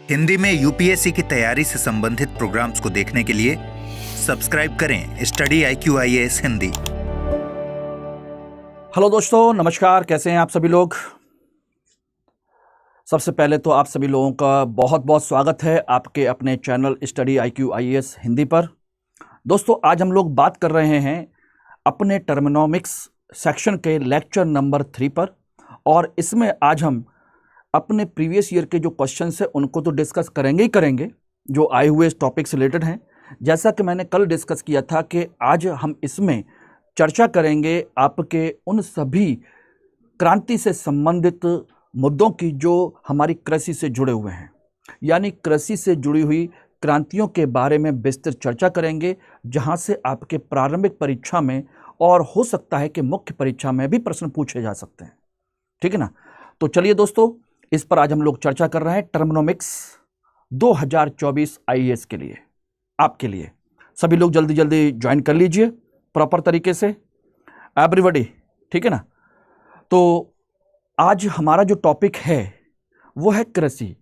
हिंदी में यूपीएससी की तैयारी से संबंधित प्रोग्राम्स को देखने के लिए सब्सक्राइब करें स्टडी IQIAS हिंदी। हेलो दोस्तों, नमस्कार। कैसे हैं आप सभी लोग? सबसे पहले तो आप सभी लोगों का बहुत बहुत स्वागत है आपके अपने चैनल स्टडी IQIAS हिंदी पर। दोस्तों, आज हम लोग बात कर रहे हैं अपने टर्मिनोमिक्स सेक्शन के लेक्चर नंबर 3 पर, और इसमें आज हम अपने प्रीवियस ईयर के जो क्वेश्चंस हैं उनको तो डिस्कस करेंगे ही करेंगे, जो आए हुए इस टॉपिक से रिलेटेड हैं। जैसा कि मैंने कल डिस्कस किया था कि आज हम इसमें चर्चा करेंगे आपके उन सभी क्रांति से संबंधित मुद्दों की जो हमारी कृषि से जुड़े हुए हैं, यानी कृषि से जुड़ी हुई क्रांतियों के बारे में विस्तृत चर्चा करेंगे, जहां से आपके प्रारंभिक परीक्षा में और हो सकता है कि मुख्य परीक्षा में भी प्रश्न पूछे जा सकते हैं। ठीक है ना? तो चलिए दोस्तों, इस पर आज हम लोग चर्चा कर रहे हैं टर्मिनोमिक्स 2024 IAS के लिए, आपके लिए। सभी लोग जल्दी जल्दी ज्वाइन कर लीजिए प्रॉपर तरीके से, एवरीबॉडी। ठीक है ना? तो आज हमारा जो टॉपिक है वो है कृषि,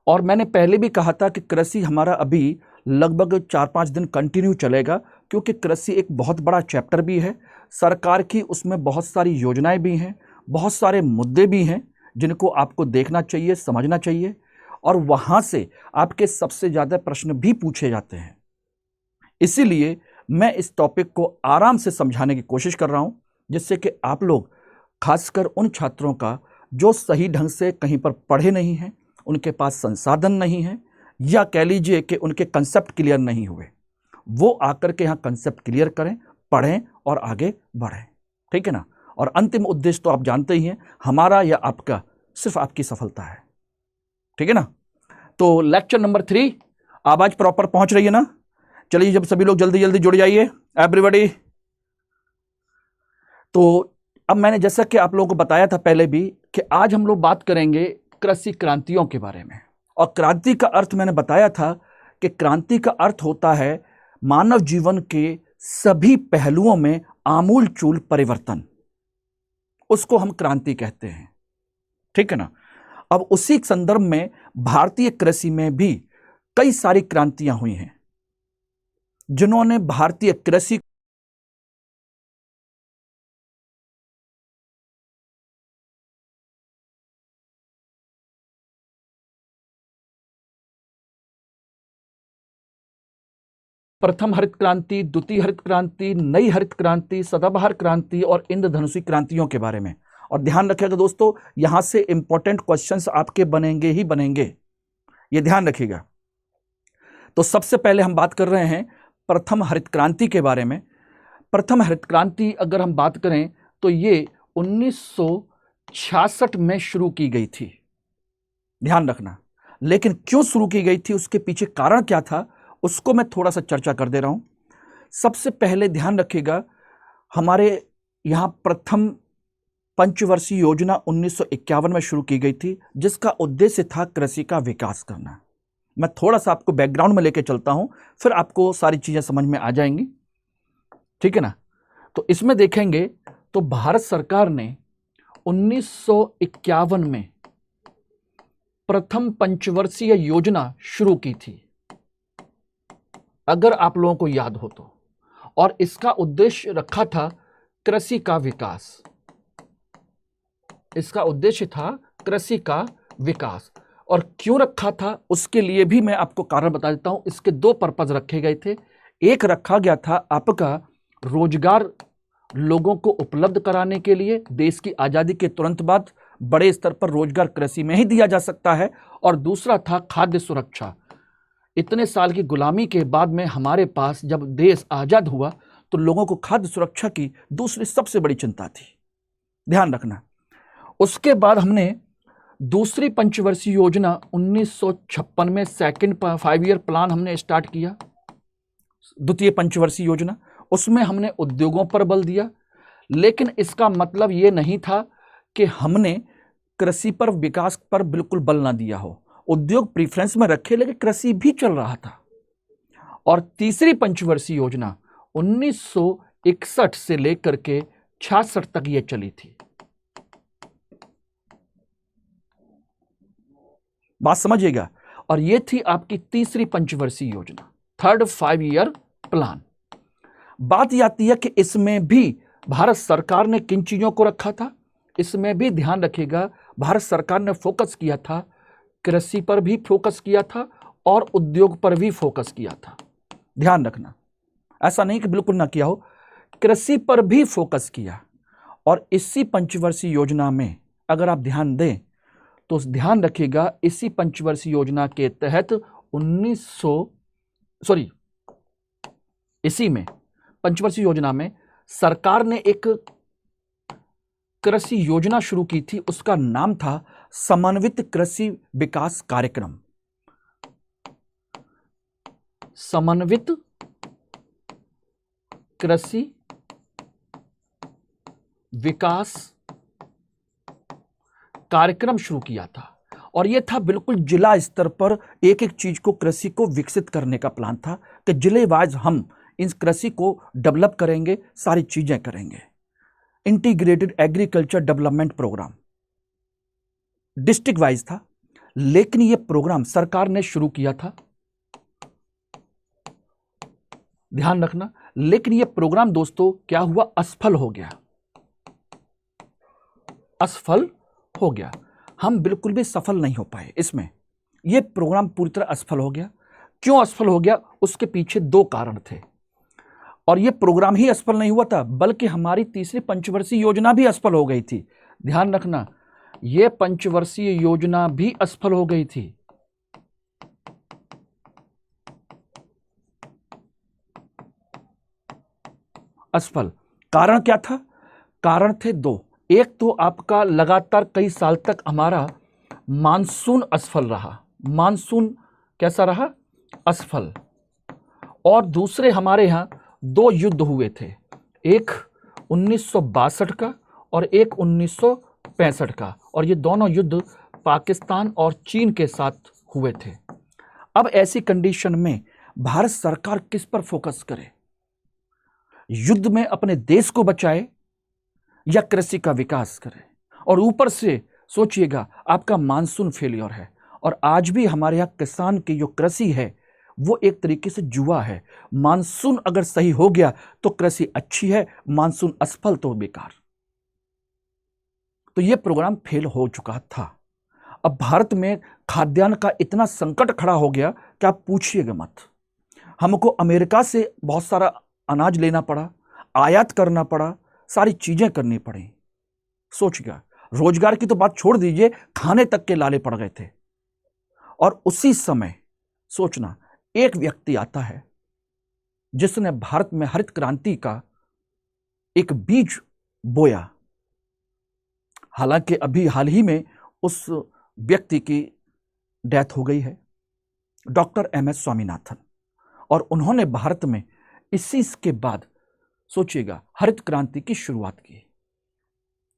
और मैंने पहले भी कहा था कि कृषि हमारा अभी लगभग 4-5 दिन कंटिन्यू चलेगा, क्योंकि कृषि एक बहुत बड़ा चैप्टर भी है। सरकार की उसमें बहुत सारी योजनाएं भी हैं, बहुत सारे मुद्दे भी हैं जिनको आपको देखना चाहिए, समझना चाहिए, और वहाँ से आपके सबसे ज़्यादा प्रश्न भी पूछे जाते हैं। इसीलिए मैं इस टॉपिक को आराम से समझाने की कोशिश कर रहा हूँ, जिससे कि आप लोग, खासकर उन छात्रों का जो सही ढंग से कहीं पर पढ़े नहीं हैं, उनके पास संसाधन नहीं है, या कह लीजिए कि उनके कंसेप्ट क्लियर नहीं हुए, वो आकर के यहाँ कंसेप्ट क्लियर करें, पढ़ें और आगे बढ़ें। ठीक है ना? और अंतिम उद्देश्य तो आप जानते ही हैं, हमारा या आपका, सिर्फ आपकी सफलता है। ठीक है ना? तो लेक्चर नंबर 3 आवाज प्रॉपर पहुंच रही है ना? चलिए, जब सभी लोग जल्दी जल्दी जुड़ जाइए, एवरीबॉडी। तो अब मैंने जैसा कि आप लोगों को बताया था पहले भी कि आज हम लोग बात करेंगे कृषि क्रांतियों के बारे में। और क्रांति का अर्थ मैंने बताया था कि क्रांति का अर्थ होता है मानव जीवन के सभी पहलुओं में आमूलचूल परिवर्तन, उसको हम क्रांति कहते हैं। ठीक है ना? अब उसी संदर्भ में भारतीय कृषि में भी कई सारी क्रांतियां हुई हैं, जिन्होंने भारतीय कृषि प्रथम हरित क्रांति, द्वितीय हरित क्रांति, नई हरित क्रांति, सदाबहार क्रांति और इंद्रधनुषी क्रांतियों के बारे में। और ध्यान रखिएगा दोस्तों, यहां से इंपॉर्टेंट क्वेश्चंस आपके बनेंगे ही बनेंगे, ये ध्यान रखिएगा। तो सबसे पहले हम बात कर रहे हैं प्रथम हरित क्रांति के बारे में। प्रथम हरित क्रांति अगर हम बात करें तो ये 1966 में शुरू की गई थी, ध्यान रखना। लेकिन क्यों शुरू की गई थी, उसके पीछे कारण क्या था, उसको मैं थोड़ा सा चर्चा कर दे रहा हूं। सबसे पहले ध्यान रखिएगा, हमारे यहां प्रथम पंचवर्षीय योजना 1951 में शुरू की गई थी, जिसका उद्देश्य था कृषि का विकास करना। मैं थोड़ा सा आपको बैकग्राउंड में लेके चलता हूं, फिर आपको सारी चीजें समझ में आ जाएंगी। ठीक है ना? तो इसमें देखेंगे तो भारत सरकार ने 1951 में प्रथम पंचवर्षीय योजना शुरू की थी, अगर आप लोगों को याद हो तो। और इसका उद्देश्य रखा था कृषि का विकास। इसका उद्देश्य था कृषि का विकास। और क्यों रखा था उसके लिए भी मैं आपको कारण बता देता हूं। इसके 2 पर्पज रखे गए थे। एक रखा गया था आपका रोजगार लोगों को उपलब्ध कराने के लिए। देश की आजादी के तुरंत बाद बड़े स्तर पर रोजगार कृषि में ही दिया जा सकता है। और दूसरा था खाद्य सुरक्षा। इतने साल की गुलामी के बाद में हमारे पास जब देश आजाद हुआ तो लोगों को खाद्य सुरक्षा की दूसरी सबसे बड़ी चिंता थी, ध्यान रखना। उसके बाद हमने दूसरी पंचवर्षीय योजना 1956 में सेकंड 5 ईयर प्लान हमने स्टार्ट किया, द्वितीय पंचवर्षीय योजना। उसमें हमने उद्योगों पर बल दिया, लेकिन इसका मतलब ये नहीं था कि हमने कृषि पर, विकास पर बिल्कुल बल ना दिया हो। उद्योग प्रीफरेंस में रखे, लेकिन कृषि भी चल रहा था। और तीसरी पंचवर्षीय योजना 1961 से लेकर के 66 तक ये चली थी। बात समझिएगा। और ये थी आपकी तीसरी पंचवर्षीय योजना, थर्ड 5 ईयर प्लान। बात ये आती है कि इसमें भी भारत सरकार ने किन चीजों को रखा था। इसमें भी ध्यान रखिएगा, भारत सरकार ने फोकस किया था, कृषि पर भी फोकस किया था और उद्योग पर भी फोकस किया था। ध्यान रखना, ऐसा नहीं कि बिल्कुल ना किया हो, कृषि पर भी फोकस किया। और इसी पंचवर्षीय योजना में अगर आप ध्यान दें तो ध्यान रखिएगा, इसी पंचवर्षीय योजना के तहत इसी में पंचवर्षीय योजना में सरकार ने एक कृषि योजना शुरू की थी, उसका नाम था समन्वित कृषि विकास कार्यक्रम। समन्वित कृषि विकास कार्यक्रम शुरू किया था और यह था बिल्कुल जिला स्तर पर एक एक चीज को, कृषि को विकसित करने का प्लान था कि जिले वाइज हम इस कृषि को डेवलप करेंगे, सारी चीजें करेंगे। Integrated agriculture development programme district wise था, लेकिन यह प्रोग्राम सरकार ने शुरू किया था, ध्यान रखना। लेकिन यह प्रोग्राम दोस्तों क्या हुआ, असफल हो गया, असफल हो गया। हम बिल्कुल भी सफल नहीं हो पाए इसमें, यह प्रोग्राम पूरी तरह असफल हो गया। क्यों असफल हो गया, उसके पीछे 2 कारण थे। और यह प्रोग्राम ही असफल नहीं हुआ था, बल्कि हमारी तीसरी पंचवर्षीय योजना भी असफल हो गई थी। ध्यान रखना, यह पंचवर्षीय योजना भी असफल हो गई थी। असफल कारण क्या था, कारण थे 2। एक तो आपका लगातार कई साल तक हमारा मानसून असफल रहा, मानसून कैसा रहा, असफल। और दूसरे हमारे यहां 2 युद्ध हुए थे, एक 1962 का और एक 1965 का, और ये दोनों युद्ध पाकिस्तान और चीन के साथ हुए थे। अब ऐसी कंडीशन में भारत सरकार किस पर फोकस करे, युद्ध में अपने देश को बचाए या कृषि का विकास करे। और ऊपर से सोचिएगा आपका मानसून फेलियर है, और आज भी हमारे यहां किसान की जो कृषि है वो एक तरीके से जुआ है। मानसून अगर सही हो गया तो कृषि अच्छी है, मानसून असफल तो बेकार। तो यह प्रोग्राम फेल हो चुका था। अब भारत में खाद्यान्न का इतना संकट खड़ा हो गया कि आप पूछिएगा मत। हमको अमेरिका से बहुत सारा अनाज लेना पड़ा, आयात करना पड़ा, सारी चीजें करनी पड़ी। सोचिएगा, रोजगार की तो बात छोड़ दीजिए, खाने तक के लाले पड़ गए थे। और उसी समय सोचना, एक व्यक्ति आता है जिसने भारत में हरित क्रांति का एक बीज बोया। हालांकि अभी हाल ही में उस व्यक्ति की डेथ हो गई है, डॉक्टर एमएस स्वामीनाथन। और उन्होंने भारत में इसी के बाद सोचिएगा हरित क्रांति की शुरुआत की।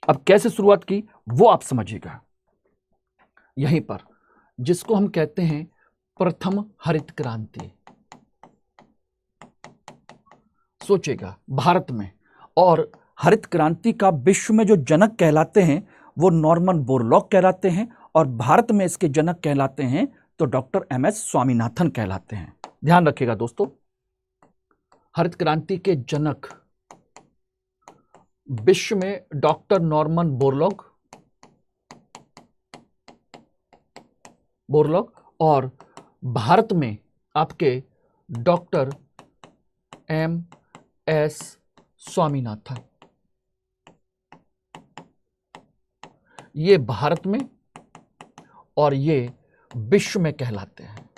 अब कैसे शुरुआत की वो आप समझिएगा, यहीं पर जिसको हम कहते हैं प्रथम हरित क्रांति। सोचिएगा भारत में, और हरित क्रांति का विश्व में जो जनक कहलाते हैं वो नॉर्मन बोरलॉग कहलाते हैं, और भारत में इसके जनक कहलाते हैं तो डॉक्टर एमएस स्वामीनाथन कहलाते हैं। ध्यान रखिएगा दोस्तों, हरित क्रांति के जनक विश्व में डॉक्टर नॉर्मन बोरलॉग और भारत में आपके डॉक्टर एम.एस. स्वामीनाथन। ये भारत में और ये विश्व में कहलाते हैं।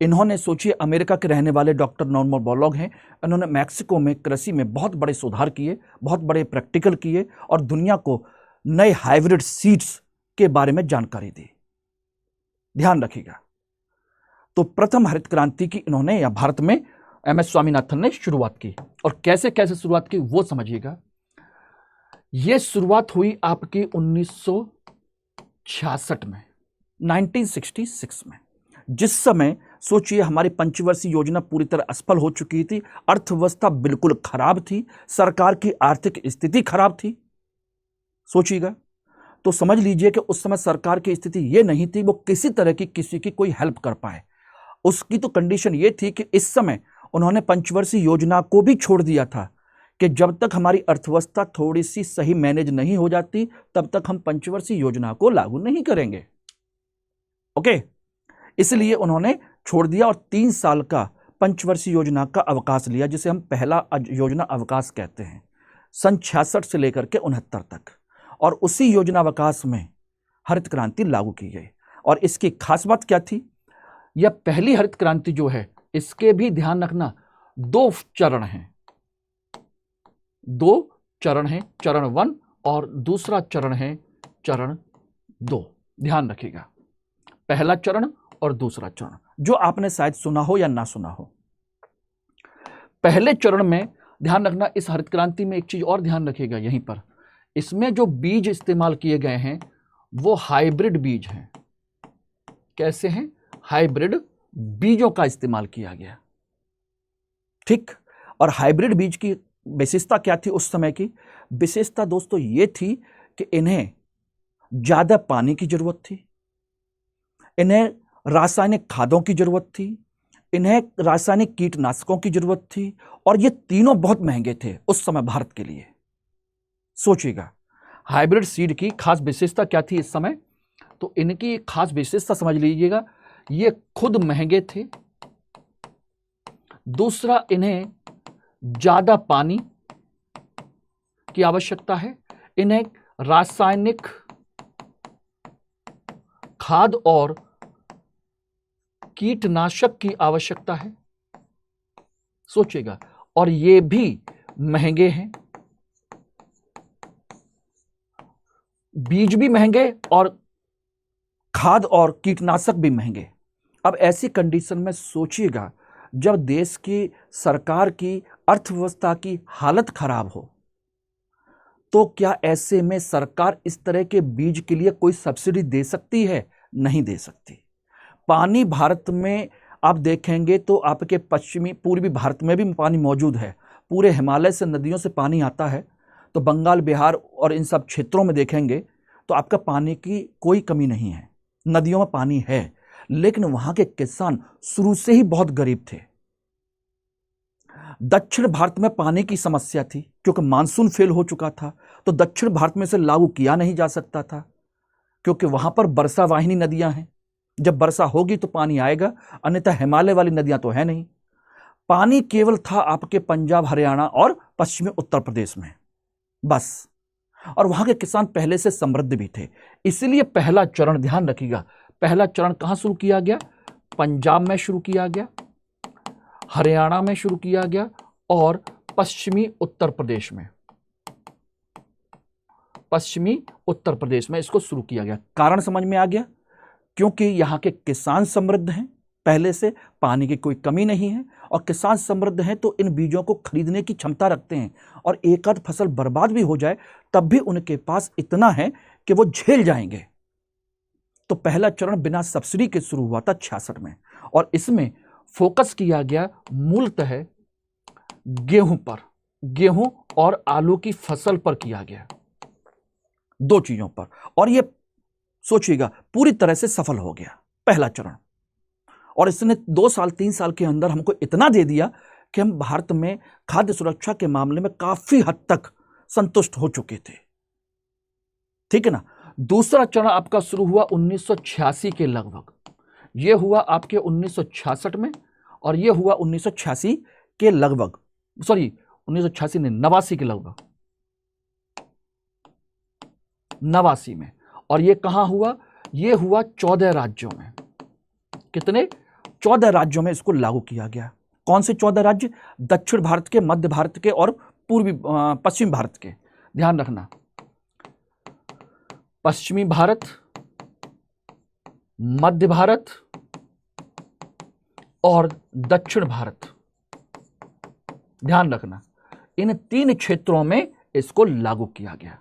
इन्होंने, सोचिए, अमेरिका के रहने वाले डॉक्टर नॉर्मन बोरलॉग हैं। इन्होंने मैक्सिको में कृषि में बहुत बड़े सुधार किए, बहुत बड़े प्रैक्टिकल किए और दुनिया को नए हाइब्रिड सीड्स के बारे में जानकारी दी। ध्यान रखिएगा, तो प्रथम हरित क्रांति की इन्होंने या भारत में एमएस स्वामीनाथन ने शुरुआत की। और कैसे कैसे शुरुआत की वो समझिएगा। यह शुरुआत हुई आपकी 1966 में, 1966 में, जिस समय सोचिए हमारी पंचवर्षीय योजना पूरी तरह असफल हो चुकी थी, अर्थव्यवस्था बिल्कुल खराब थी, सरकार की आर्थिक स्थिति खराब थी। सोचिएगा, तो समझ लीजिए कि उस समय सरकार की स्थिति ये नहीं थी वो किसी तरह की किसी की कोई हेल्प कर पाए। उसकी तो कंडीशन ये थी कि इस समय उन्होंने पंचवर्षीय योजना को भी छोड़ दिया था कि जब तक हमारी अर्थव्यवस्था थोड़ी सी सही मैनेज नहीं हो जाती तब तक हम पंचवर्षीय योजना को लागू नहीं करेंगे। ओके, इसलिए उन्होंने छोड़ दिया और 3 साल का पंचवर्षीय योजना का अवकाश लिया, जिसे हम पहला योजना अवकाश कहते हैं, सन 66 से लेकर के 69 तक। और उसी योजना अवकाश में हरित क्रांति लागू की गई। और इसकी खास बात क्या थी? यह पहली हरित क्रांति जो है, इसके भी ध्यान रखना 2 चरण हैं, 2 चरण हैं, चरण 1 और दूसरा चरण है चरण 2। ध्यान रखिएगा, पहला चरण और दूसरा चरण, जो आपने शायद सुना हो या ना सुना हो। पहले चरण में ध्यान रखना, इस हरित क्रांति में एक चीज और ध्यान रखिएगा यहीं पर, इसमें जो बीज इस्तेमाल किए गए हैं वो हाइब्रिड बीज हैं। कैसे हैं? हाइब्रिड बीजों का इस्तेमाल किया गया। ठीक, और हाइब्रिड बीज की विशेषता क्या थी? उस समय की विशेषता दोस्तों ये थी कि इन्हें ज्यादा पानी की जरूरत थी, इन्हें रासायनिक खादों की जरूरत थी, इन्हें रासायनिक कीटनाशकों की जरूरत थी, और ये तीनों बहुत महंगे थे उस समय भारत के लिए। सोचिएगा, हाइब्रिड सीड की खास विशेषता क्या थी इस समय? तो इनकी खास विशेषता समझ लीजिएगा, ये खुद महंगे थे, दूसरा इन्हें ज्यादा पानी की आवश्यकता है, इन्हें रासायनिक खाद और कीटनाशक की आवश्यकता है। सोचिएगा, और ये भी महंगे हैं, बीज भी महंगे और खाद और कीटनाशक भी महंगे। अब ऐसी कंडीशन में सोचिएगा, जब देश की सरकार की अर्थव्यवस्था की हालत खराब हो तो क्या ऐसे में सरकार इस तरह के बीज के लिए कोई सब्सिडी दे सकती है? नहीं दे सकती। पानी भारत में आप देखेंगे तो आपके पश्चिमी पूर्वी भारत में भी पानी मौजूद है, पूरे हिमालय से नदियों से पानी आता है, तो बंगाल, बिहार और इन सब क्षेत्रों में देखेंगे तो आपका पानी की कोई कमी नहीं है, नदियों में पानी है। लेकिन वहां के किसान शुरू से ही बहुत गरीब थे। दक्षिण भारत में पानी की समस्या थी, क्योंकि मानसून फेल हो चुका था, तो दक्षिण भारत में से लागू किया नहीं जा सकता था, क्योंकि वहां पर वर्षा वाहिनी नदियां हैं, जब वर्षा होगी तो पानी आएगा, अन्यथा हिमालय वाली नदियां तो है नहीं। पानी केवल था आपके पंजाब, हरियाणा और पश्चिमी उत्तर प्रदेश में, बस। और वहां के किसान पहले से समृद्ध भी थे। इसलिए पहला चरण, ध्यान रखिएगा, पहला चरण कहां शुरू किया गया? पंजाब में शुरू किया गया, हरियाणा में शुरू किया गया और पश्चिमी उत्तर प्रदेश में, पश्चिमी उत्तर प्रदेश में इसको शुरू किया गया। कारण समझ में आ गया, क्योंकि यहां के किसान समृद्ध हैं, पहले से पानी की कोई कमी नहीं है, और किसान समृद्ध हैं तो इन बीजों को खरीदने की क्षमता रखते हैं, और एक आध फसल बर्बाद भी हो जाए तब भी उनके पास इतना है कि वो झेल जाएंगे। तो पहला चरण बिना सब्सिडी के शुरू हुआ था 66 में, और इसमें फोकस किया गया मूलतः गेहूं पर, गेहूं और आलू की फसल पर किया गया, 2 चीजों पर। और ये सोचिएगा पूरी तरह से सफल हो गया पहला चरण, और इसने 2 साल 3 साल के अंदर हमको इतना दे दिया कि हम भारत में खाद्य सुरक्षा के मामले में काफी हद तक संतुष्ट हो चुके थे। ठीक है ना। दूसरा चरण आपका शुरू हुआ 1986 के लगभग, यह हुआ आपके 1966 में, और यह हुआ 1986 के लगभग, सॉरी 1986 नहीं, 89 के लगभग, 89 में। और यह कहां हुआ? यह हुआ 14 राज्यों में। कितने? 14 राज्यों में इसको लागू किया गया। कौन से 14 राज्य? दक्षिण भारत के, मध्य भारत के और पूर्वी पश्चिम भारत के। ध्यान रखना, पश्चिमी भारत, मध्य भारत और दक्षिण भारत। ध्यान रखना, इन 3 क्षेत्रों में इसको लागू किया गया।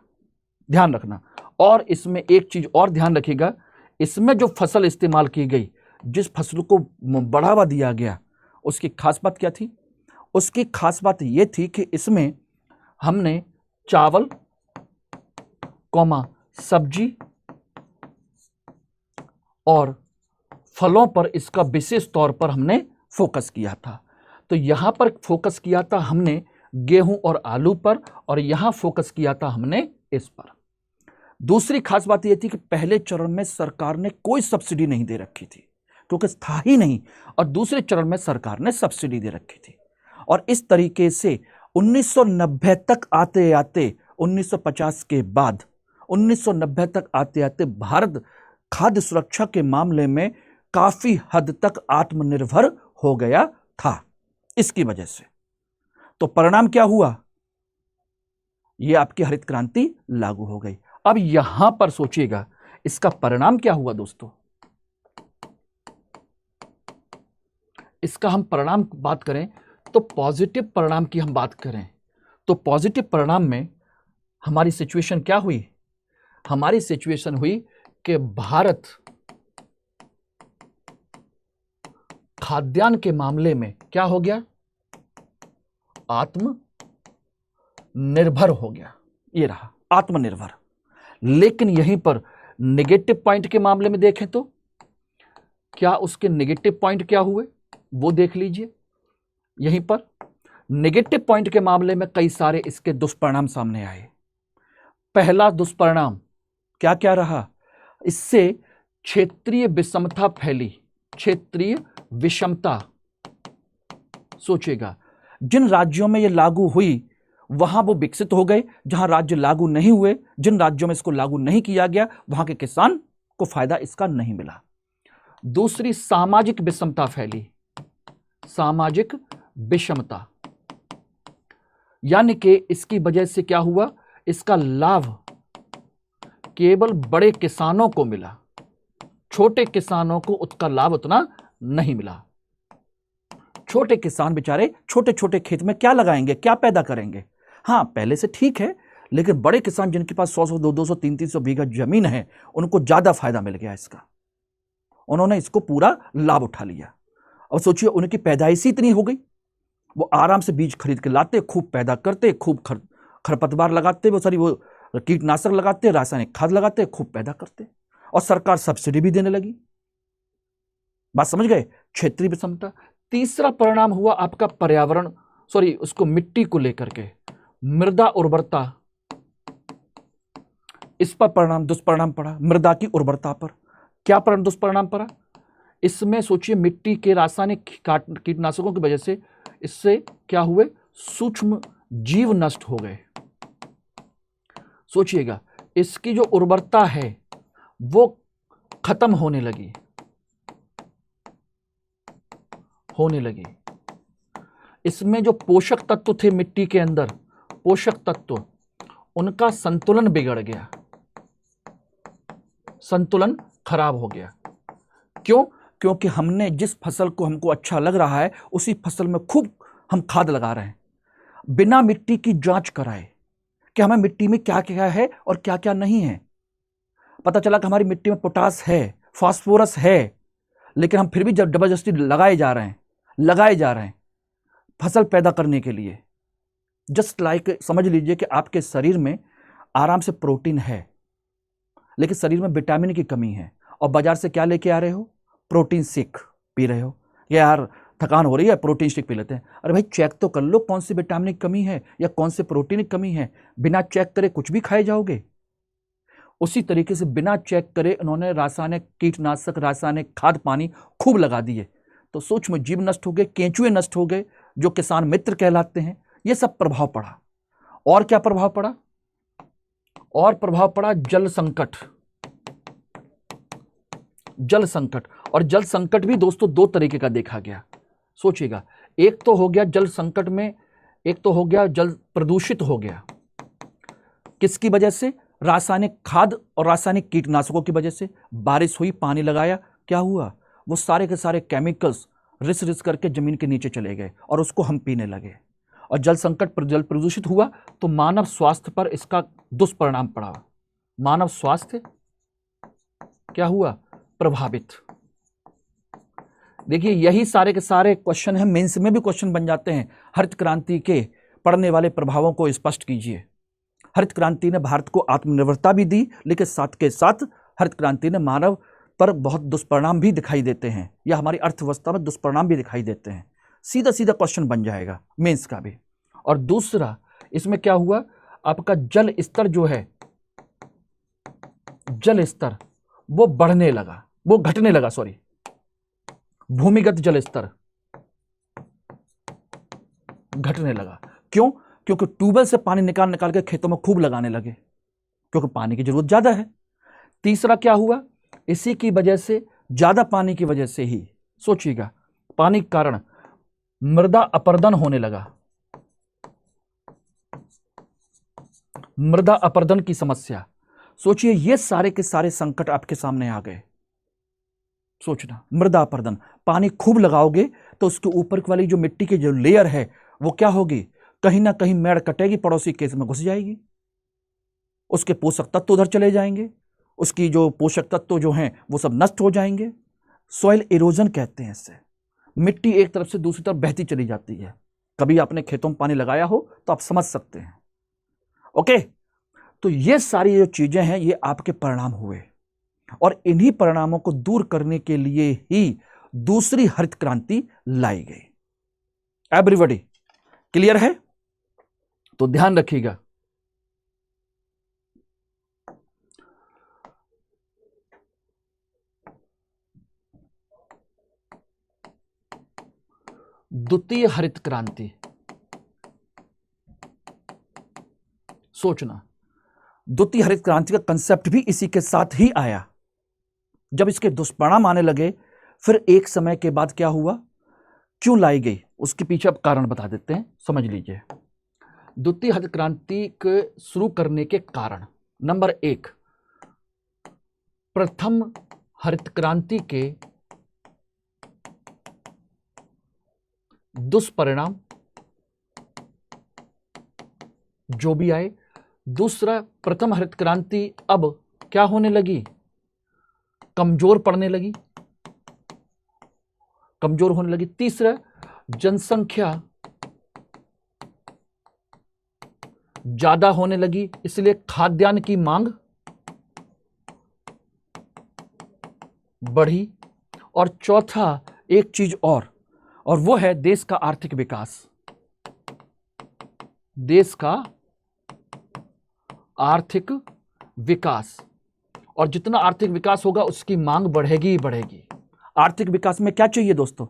ध्यान रखना, और इसमें एक चीज और ध्यान रखिएगा, इसमें जो फसल इस्तेमाल की गई, जिस फसल को बढ़ावा दिया गया, उसकी खास बात क्या थी? उसकी खास बात यह थी कि इसमें हमने चावल, सब्जी और फलों पर इसका विशेष तौर पर हमने फोकस किया था। तो यहां पर फोकस किया था हमने गेहूं और आलू पर, और यहां फोकस किया था हमने इस पर। दूसरी खास बात यह थी कि पहले चरण में सरकार ने कोई सब्सिडी नहीं दे रखी थी, क्योंकि था ही नहीं, और दूसरे चरण में सरकार ने सब्सिडी दे रखी थी। और इस तरीके से 1990 तक आते आते 1950 के बाद 1990 तक आते आते भारत खाद्य सुरक्षा के मामले में काफी हद तक आत्मनिर्भर हो गया था इसकी वजह से। तो परिणाम क्या हुआ? यह आपकी हरित क्रांति लागू हो गई। अब यहां पर सोचिएगा इसका परिणाम क्या हुआ दोस्तों। इसका हम परिणाम बात करें तो पॉजिटिव परिणाम की हम बात करें तो पॉजिटिव परिणाम में हमारी सिचुएशन क्या हुई? हमारी सिचुएशन हुई कि भारत खाद्यान्न के मामले में क्या हो गया? आत्मनिर्भर हो गया। ये रहा आत्मनिर्भर। लेकिन यहीं पर नेगेटिव पॉइंट के मामले में देखें तो क्या उसके नेगेटिव पॉइंट क्या हुए वो देख लीजिए। यहीं पर नेगेटिव पॉइंट के मामले में कई सारे इसके दुष्परिणाम सामने आए। पहला दुष्परिणाम क्या क्या रहा? इससे क्षेत्रीय विषमता फैली। क्षेत्रीय विषमता, सोचिएगा जिन राज्यों में यह लागू हुई वहां वो विकसित हो गए, जहां राज्य लागू नहीं हुए, जिन राज्यों में इसको लागू नहीं किया गया वहां के किसान को फायदा इसका नहीं मिला। दूसरी सामाजिक विषमता फैली। सामाजिक विषमता यानी कि इसकी वजह से क्या हुआ? इसका लाभ केवल बड़े किसानों को मिला, छोटे किसानों को उसका लाभ उतना नहीं मिला। छोटे किसान बेचारे छोटे छोटे खेत में क्या लगाएंगे, क्या पैदा करेंगे? हाँ, पहले से ठीक है, लेकिन बड़े किसान जिनके पास 100 200 300 बीघा जमीन है उनको ज्यादा फायदा मिल गया इसका। उन्होंने इसको पूरा लाभ उठा लिया। अब सोचिए उनकी पैदाइश इतनी हो गई, वो आराम से बीज खरीद के लाते, खूब पैदा करते, खूब खरपतवार लगाते, वो कीटनाशक लगाते, रासायनिक खाद लगाते, खूब पैदा करते, और सरकार सब्सिडी भी देने लगी। बात समझ गए? क्षेत्रीय विषमता। तीसरा परिणाम हुआ आपका पर्यावरण, उसको मिट्टी को लेकर के मृदा उर्वरता। इस पर दुष्परिणाम पड़ा मृदा की उर्वरता पर। क्या दुष्परिणाम पड़ा? इसमें सोचिए मिट्टी के रासायनिक कीटनाशकों की वजह से इससे क्या हुए? सूक्ष्म जीव नष्ट हो गए। सोचिएगा इसकी जो उर्वरता है वो खत्म होने लगी। इसमें जो पोषक तत्व थे मिट्टी के अंदर, पोषक तत्व, उनका संतुलन बिगड़ गया, संतुलन खराब हो गया। क्यों? क्योंकि हमने जिस फसल को हमको अच्छा लग रहा है उसी फसल में खूब हम खाद लगा रहे हैं, बिना मिट्टी की जांच कराए कि हमें मिट्टी में क्या क्या है और क्या क्या नहीं है। पता चला कि हमारी मिट्टी में पोटास है, फास्फोरस है, लेकिन हम फिर भी जब जबरदस्ती लगाए जा रहे हैं फसल पैदा करने के लिए। जस्ट लाइक समझ लीजिए कि आपके शरीर में आराम से प्रोटीन है, लेकिन शरीर में विटामिन की कमी है, और बाजार से क्या लेके आ रहे हो? प्रोटीन शेक पी रहे हो। यार थकान हो रही है, प्रोटीन शेक पी लेते हैं। अरे भाई चेक तो कर लो कौन सी विटामिन की कमी है या कौन से प्रोटीन की कमी है। बिना चेक करे कुछ भी खाए जाओगे। उसी तरीके से बिना चेक करे इन्होंने रासायनिक कीटनाशक, रासायनिक खाद पानी खूब लगा दिए, तो सूक्ष्म जीव नष्ट हो गए, केंचुए नष्ट हो गए, जो किसान मित्र कहलाते हैं। ये सब प्रभाव पड़ा। और क्या प्रभाव पड़ा? और प्रभाव पड़ा जल संकट। जल संकट, और जल संकट भी दोस्तों दो तरीके का देखा गया। सोचिएगा, एक तो हो गया जल संकट में, एक तो हो गया जल प्रदूषित हो गया। किसकी वजह से? रासायनिक खाद और रासायनिक कीटनाशकों की वजह से। बारिश हुई, पानी लगाया, क्या हुआ? वो सारे के सारे केमिकल्स रिस रिस करके जमीन के नीचे चले गए और उसको हम पीने लगे। और जल संकट पर जल प्रदूषित हुआ तो मानव स्वास्थ्य पर इसका दुष्परिणाम पड़ा। मानव स्वास्थ्य क्या हुआ? प्रभावित। देखिए यही सारे के सारे क्वेश्चन हैं, मेंस में भी क्वेश्चन बन जाते हैं। हरित क्रांति के पड़ने वाले प्रभावों को स्पष्ट कीजिए। हरित क्रांति ने भारत को आत्मनिर्भरता भी दी, लेकिन साथ के साथ हरित क्रांति ने मानव पर बहुत दुष्परिणाम भी दिखाई देते हैं, या हमारी अर्थव्यवस्था में दुष्परिणाम भी दिखाई देते हैं। सीधा सीधा क्वेश्चन बन जाएगा मेंस का भी। और दूसरा, इसमें क्या हुआ, आपका जल स्तर जो है, जल स्तर वो बढ़ने लगा, वो घटने लगा, सॉरी, भूमिगत जल स्तर घटने लगा। क्यों? क्योंकि ट्यूबवेल से पानी निकाल निकाल के खेतों में खूब लगाने लगे, क्योंकि पानी की जरूरत ज्यादा है। तीसरा क्या हुआ, इसी की वजह से, ज्यादा पानी की वजह से ही, सोचिएगा, पानी के कारण मृदा अपरदन होने लगा। मृदा अपरदन की समस्या, सोचिए, ये सारे के सारे संकट आपके सामने आ गए। सोचना, मृदा अपरदन, पानी खूब लगाओगे तो उसके ऊपर वाली जो मिट्टी की जो लेयर है वो क्या होगी, कहीं ना कहीं मेड़ कटेगी, पड़ोसी केस में घुस जाएगी, उसके पोषक तत्व उधर चले जाएंगे, उसकी जो पोषक तत्व जो हैं वो सब नष्ट हो जाएंगे। सॉइल इरोजन कहते हैं इससे, मिट्टी एक तरफ से दूसरी तरफ बहती चली जाती है। कभी आपने खेतों में पानी लगाया हो तो आप समझ सकते हैं। ओके, तो ये सारी जो चीजें हैं ये आपके परिणाम हुए, और इन्हीं परिणामों को दूर करने के लिए ही दूसरी हरित क्रांति लाई गई। एवरीबॉडी क्लियर है? तो ध्यान रखिएगा, द्वितीय हरित क्रांति, सोचना, द्वितीय हरित क्रांति का कंसेप्ट भी इसी के साथ ही आया। जब इसके दुष्परिणाम आने लगे, फिर एक समय के बाद क्या हुआ, क्यों लाई गई, उसके पीछे अब कारण बता देते हैं, समझ लीजिए। द्वितीय हरित क्रांति के शुरू करने के कारण, नंबर 1, प्रथम हरित क्रांति के दुष्परिणाम जो भी आए। दूसरा, प्रथम हरित क्रांति अब क्या होने लगी, कमजोर पड़ने लगी, कमजोर होने लगी। तीसरा, जनसंख्या ज्यादा होने लगी, इसलिए खाद्यान्न की मांग बढ़ी। और चौथा, एक चीज और वो है देश का आर्थिक विकास। देश का आर्थिक विकास, और जितना आर्थिक विकास होगा उसकी मांग बढ़ेगी ही बढ़ेगी। आर्थिक विकास में क्या चाहिए दोस्तों,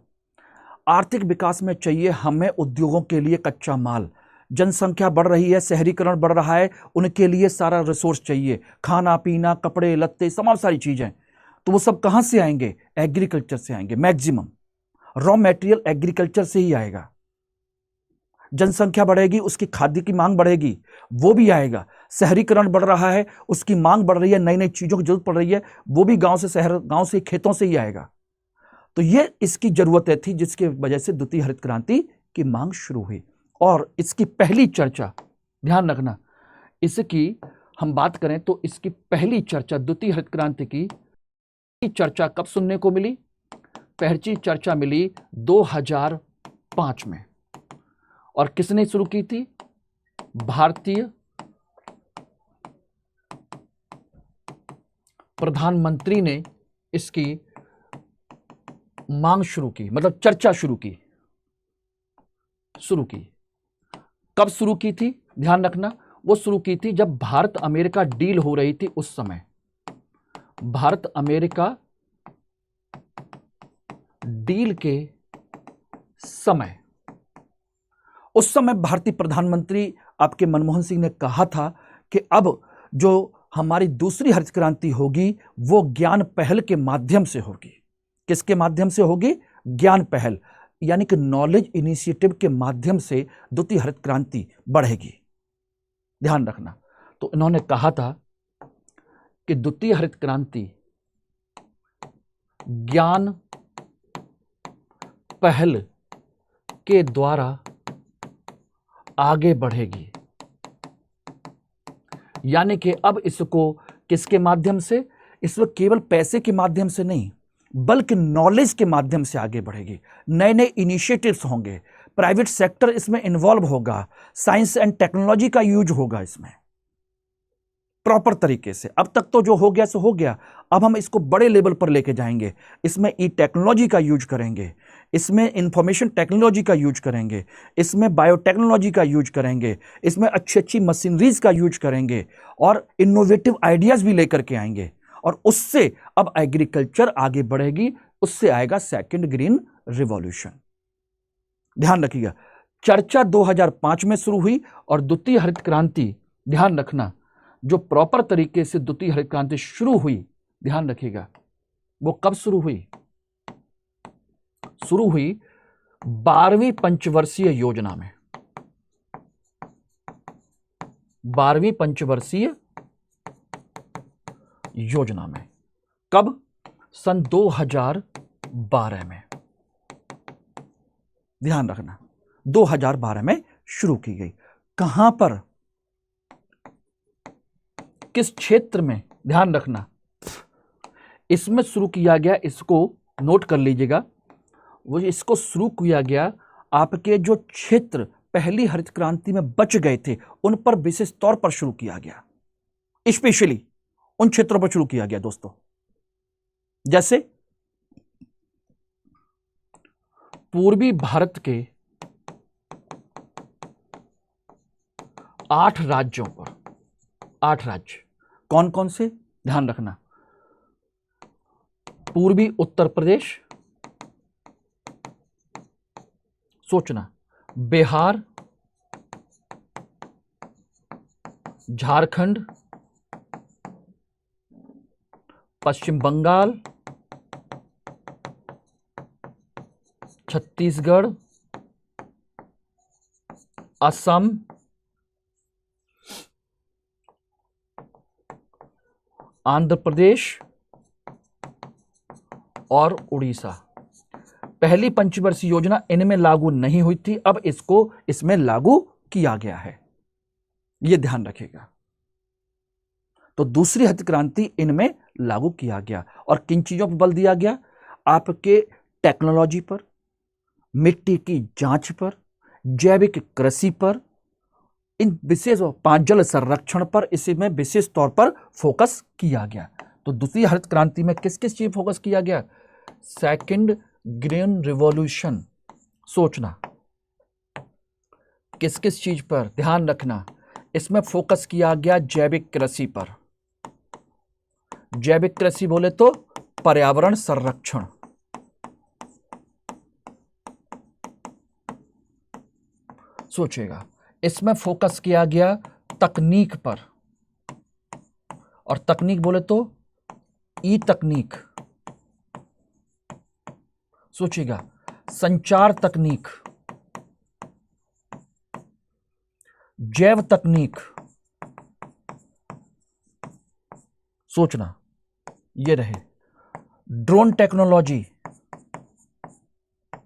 आर्थिक विकास में चाहिए हमें उद्योगों के लिए कच्चा माल। जनसंख्या बढ़ रही है, शहरीकरण बढ़ रहा है, उनके लिए सारा रिसोर्स चाहिए, खाना पीना, कपड़े लत्ते, तमाम सारी चीजें। तो वो सब कहां से आएंगे, एग्रीकल्चर से आएंगे। मैक्सिमम रॉ मटेरियल एग्रीकल्चर से ही आएगा। जनसंख्या बढ़ेगी, उसकी खाद्य की मांग बढ़ेगी, वो भी आएगा। शहरीकरण बढ़ रहा है, उसकी मांग बढ़ रही है, नई नई चीजों की जरूरत पड़ रही है, वो भी गांव से शहर, गांव से खेतों से ही आएगा। तो ये इसकी जरूरतें थी, जिसकी वजह से द्वितीय हरित क्रांति की मांग शुरू हुई। और इसकी पहली चर्चा, ध्यान रखना, इसकी हम बात करें तो इसकी पहली चर्चा, द्वितीय हरित क्रांति की चर्चा कब सुनने को मिली? पहली चर्चा मिली 2005 में। और किसने शुरू की थी? भारतीय प्रधानमंत्री ने इसकी मांग शुरू की, मतलब चर्चा शुरू की। कब शुरू की थी? ध्यान रखना, वो शुरू की थी जब भारत अमेरिका डील हो रही थी। उस समय भारत अमेरिका डील के समय, उस समय भारतीय प्रधानमंत्री आपके मनमोहन सिंह ने कहा था कि अब जो हमारी दूसरी हरित क्रांति होगी वो ज्ञान पहल के माध्यम से होगी। किसके माध्यम से होगी? ज्ञान पहल, यानी कि नॉलेज इनिशिएटिव के माध्यम से द्वितीय हरित क्रांति बढ़ेगी। ध्यान रखना, तो इन्होंने कहा था कि द्वितीय हरित क्रांति ज्ञान पहल के द्वारा आगे बढ़ेगी। यानी कि अब इसको किसके माध्यम से? इसको केवल पैसे के माध्यम से नहीं, बल्कि नॉलेज के माध्यम से आगे बढ़ेगी। नए नए इनिशिएटिव्स होंगे, प्राइवेट सेक्टर इसमें इन्वॉल्व होगा, साइंस एंड टेक्नोलॉजी का यूज होगा इसमें। प्रॉपर तरीके से। अब तक तो जो हो गया सो हो गया, अब हम इसको बड़े लेवल पर लेके जाएंगे। इसमें ई टेक्नोलॉजी का यूज करेंगे, इसमें इंफॉर्मेशन टेक्नोलॉजी का यूज करेंगे, इसमें बायोटेक्नोलॉजी का यूज करेंगे, इसमें अच्छी अच्छी मशीनरीज का यूज करेंगे और इनोवेटिव आइडियाज भी लेकर के आएंगे। और उससे अब एग्रीकल्चर आगे बढ़ेगी, उससे आएगा सेकंड ग्रीन रिवॉल्यूशन। ध्यान रखिएगा, चर्चा 2005 में शुरू हुई और द्वितीय हरित क्रांति, ध्यान रखना, जो प्रॉपर तरीके से द्वितीय हरित क्रांति शुरू हुई, ध्यान रखिएगा, वो कब शुरू हुई? शुरू हुई 12वीं पंचवर्षीय योजना में। 12वीं पंचवर्षीय योजना में कब? सन 2012 में। ध्यान रखना, 2012 में शुरू की गई। कहां पर, किस क्षेत्र में? ध्यान रखना, इसमें शुरू किया गया, इसको नोट कर लीजिएगा, वो इसको शुरू किया गया आपके जो क्षेत्र पहली हरित क्रांति में बच गए थे उन पर विशेष तौर पर शुरू किया गया। स्पेशली उन क्षेत्रों पर शुरू किया गया दोस्तों, जैसे पूर्वी भारत के 8 राज्यों पर। 8 राज्य कौन कौन से? ध्यान रखना, पूर्वी उत्तर प्रदेश, सोचना, बिहार, झारखंड, पश्चिम बंगाल, छत्तीसगढ़, असम, आंध्र प्रदेश और उड़ीसा। पहली पंचवर्षीय योजना इनमें लागू नहीं हुई थी, अब इसको इसमें लागू किया गया है, यह ध्यान रखिएगा। तो दूसरी हरित क्रांति इनमें लागू किया गया और किन चीजों पर बल दिया गया? आपके टेक्नोलॉजी पर, मिट्टी की जांच पर, जैविक कृषि पर, इन विशेष जल संरक्षण पर, इसी में विशेष तौर पर फोकस किया गया। तो दूसरी हरित क्रांति में किस किस चीज फोकस किया गया? Second green revolution. सोचना, किस किस चीज पर? ध्यान रखना, इसमें फोकस किया गया जैविक कृषि पर। जैविक कृषि बोले तो पर्यावरण संरक्षण, सोचिएगा। इसमें फोकस किया गया तकनीक पर, और तकनीक बोले तो ई तकनीक, सोचिएगा, संचार तकनीक, जैव तकनीक, सोचना, ये रहे। ड्रोन टेक्नोलॉजी,